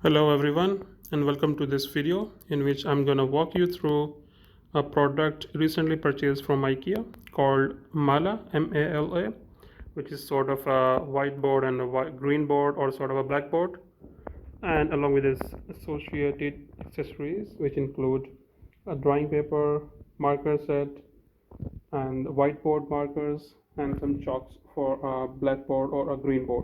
Hello everyone, and welcome to this video in which I'm gonna walk you through a product recently purchased from IKEA called MALA, M-A-L-A, which is sort of a whiteboard and a green board or sort of a blackboard, and along with its associated accessories, which include a drawing paper, marker set, and whiteboard markers, and some chalks for a blackboard or a green board.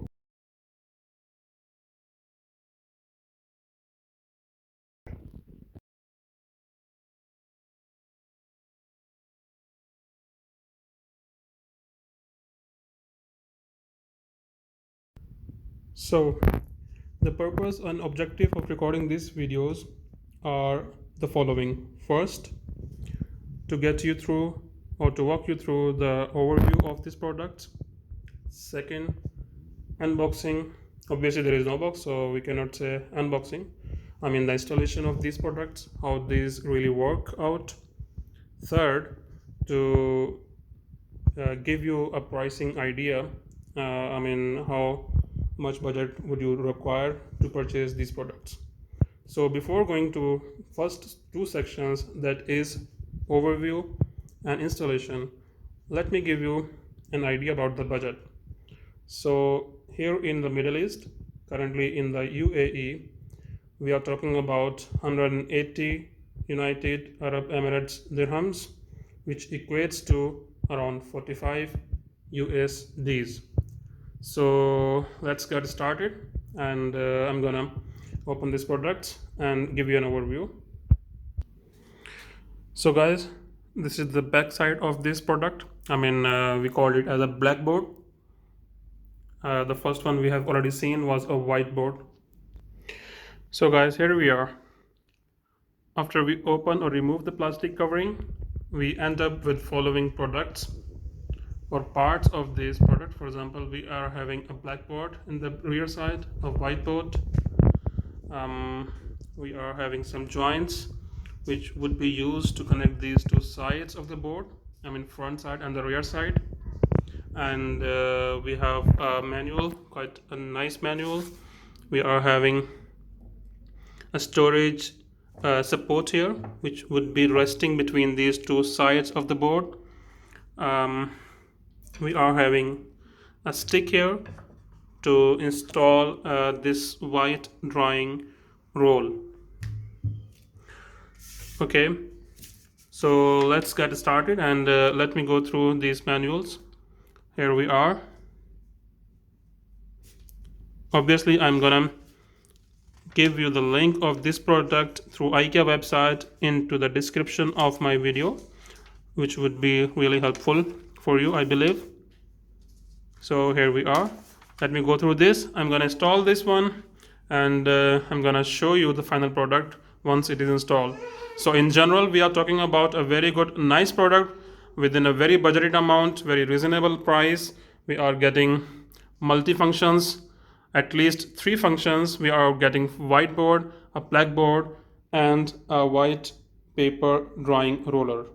So, the purpose and objective of recording these videos are the following. First, to get you through or to walk you through the overview of this product. Second, unboxing. Obviously, there is no box, so we cannot say unboxing. I mean, the installation of these products, how these really work out. Third, to give you a pricing idea. How much budget would you require to purchase these products? So before going to first two sections, that is overview and installation, let me give you an idea about the budget. So here in the Middle East, currently in the UAE, we are talking about 180 United Arab Emirates dirhams, which equates to around 45 USDs. So let's get started, and I'm gonna open this product and give you an overview. So guys, this is the back side of this product. We called it as a blackboard. The first one we have already seen was a whiteboard. So guys, here we are. After we open or remove the plastic covering, we end up with following products or parts of this product. For example, we are having a blackboard in the rear side, a whiteboard. We are having some joints which would be used to connect these two sides of the board, front side and the rear side. And we have a manual, quite a nice manual. We are having a storage support here, which would be resting between these two sides of the board. We are having a stick here to install this white drawing roll. Okay, so let's get started, and let me go through these manuals. Here we are. Obviously, I'm gonna give you the link of this product through IKEA website into the description of my video, which would be really helpful for you, I believe. So here we are. Let me go through this. I'm gonna install this one, and I'm gonna show you the final product once it is installed. So in general, we are talking about a very good, nice product within a very budgeted amount, very reasonable price. We are getting multi-functions, at least 3 functions. We are getting whiteboard, a blackboard, and a white paper drawing roller.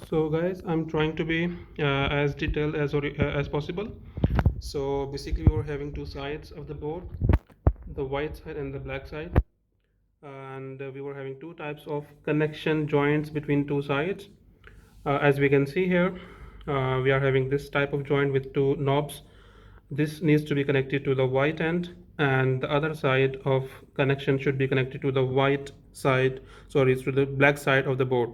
So guys, I'm trying to be as detailed as possible. So basically, we're having two sides of the board, the white side and the black side, and we were having two types of connection joints between two sides. As we can see here, we are having this type of joint with two knobs. This needs to be connected to the white end, and the other side of connection should be connected to the to the black side of the board.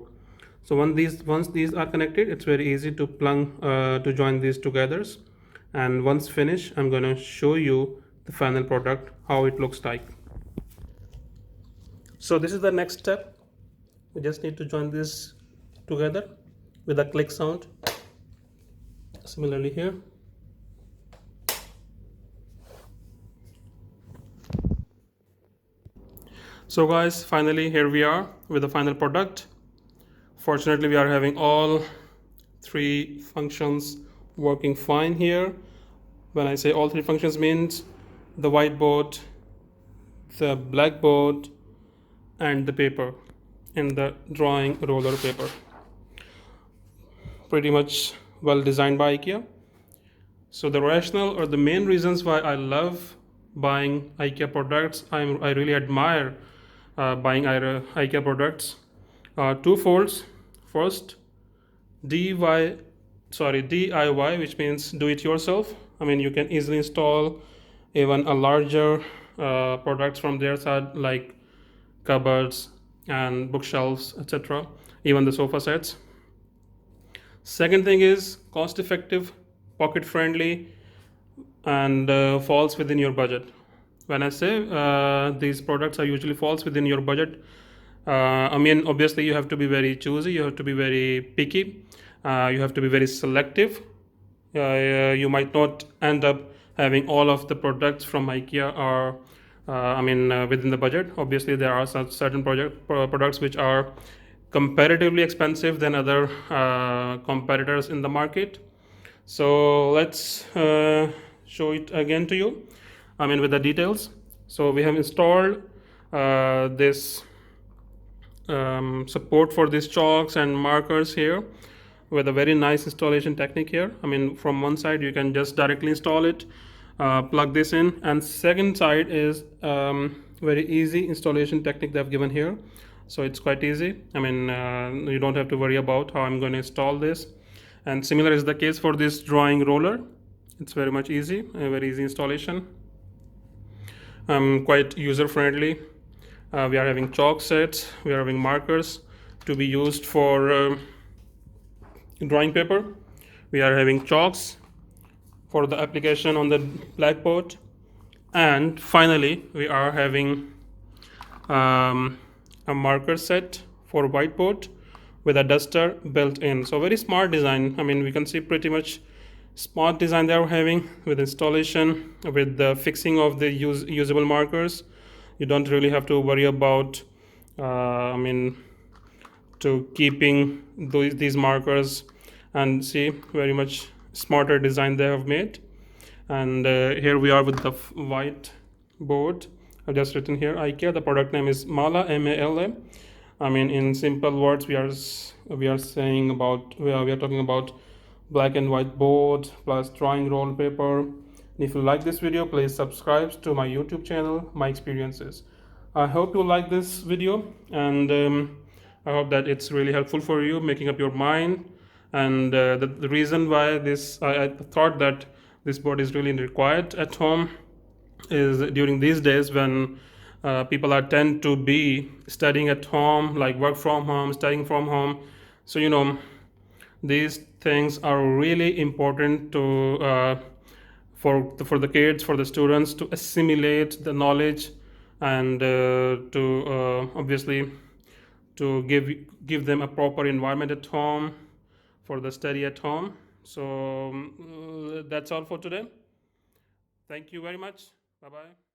So once these are connected, it's very easy to to join these together. And once finished, I'm going to show you the final product, how it looks like. So this is the next step. We just need to join this together with a click sound. Similarly here. So guys, finally here we are with the final product. Fortunately, we are having all 3 functions working fine here. When I say all 3 functions, means the whiteboard, the blackboard, and the paper in the drawing roller paper. Pretty much well designed by IKEA. So the rationale or the main reasons why I love buying IKEA products. I really admire buying IKEA products. Two folds. First, DIY, DIY, which means do it yourself. I mean, you can easily install even a larger products from their side, like cupboards and bookshelves, etc. Even the sofa sets. Second thing is cost effective, pocket friendly, and falls within your budget. When I say these products are usually falls within your budget, I mean, obviously you have to be very choosy, you have to be very picky, you have to be very selective. You might not end up having all of the products from IKEA or within the budget. Obviously, there are certain products which are comparatively expensive than other competitors in the market. So let's show it again to you. I mean, with the details. So we have installed this support for these chalks and markers here with a very nice installation technique here. I mean, from one side you can just directly install it, plug this in, and second side is very easy installation technique they've given here. So it's quite easy. I mean, you don't have to worry about how I'm going to install this. And similar is the case for this drawing roller. It's very much easy, a very easy installation. Quite user friendly. We are having chalk sets, we are having markers to be used for drawing paper. We are having chalks for the application on the blackboard. And finally, we are having a marker set for whiteboard with a duster built in. So very smart design. I mean, we can see pretty much smart design they are having with installation, with the fixing of the usable markers. You don't really have to worry about to keeping these markers, and see very much smarter design they have made. And here we are with the white board. I've just written here IKEA. The product name is MALA, MALA. I mean, in simple words, we are saying about we are talking about black and white board plus drawing roll paper. And if you like this video, please subscribe to my YouTube channel, My Experiences. I hope you like this video, and I hope that it's really helpful for you making up your mind. And the reason why I thought that this board is really required at home is during these days when people are tend to be studying at home, like work from home, studying from home. So these things are really important to for the kids, for the students to assimilate the knowledge, and to obviously to give them a proper environment at home for the study at home. So that's all for today. Thank you very much. Bye bye.